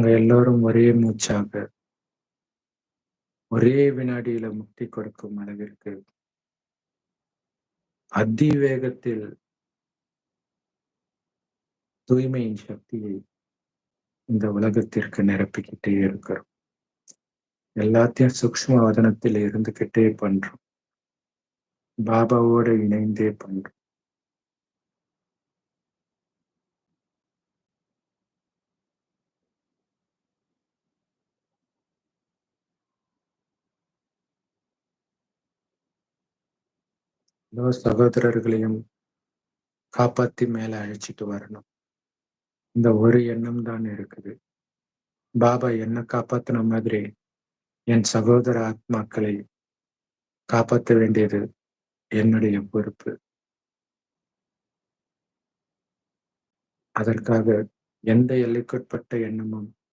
நாங்க எல்லோரும் ஒரே மூச்சாக, ஒரே வினாடியில முக்தி கொடுக்கும் அளவிற்கு அதிவேகத்தில் தூய்மையின் சக்தியை இந்த உலகத்திற்கு நிரப்பிக்கிட்டே இருக்கிறோம். எல்லாத்தையும் சூக்ஷ்ம வதனத்தில் இருந்துகிட்டே பண்றோம். பாபாவோட இணைந்தே பண்றோம். எல்லா சகோதரர்களையும் காப்பாத்தி மேல அழைச்சிட்டு வரணும். இந்த ஒரு எண்ணம் தான் இருக்குது. பாபா என்ன காப்பாத்தின மாதிரி என் சகோதர ஆத்மாக்களை காப்பாற்ற வேண்டியது என்னுடைய பொறுப்பு. அதற்காக எந்த எல்லைக்குட்பட்ட எண்ணமும்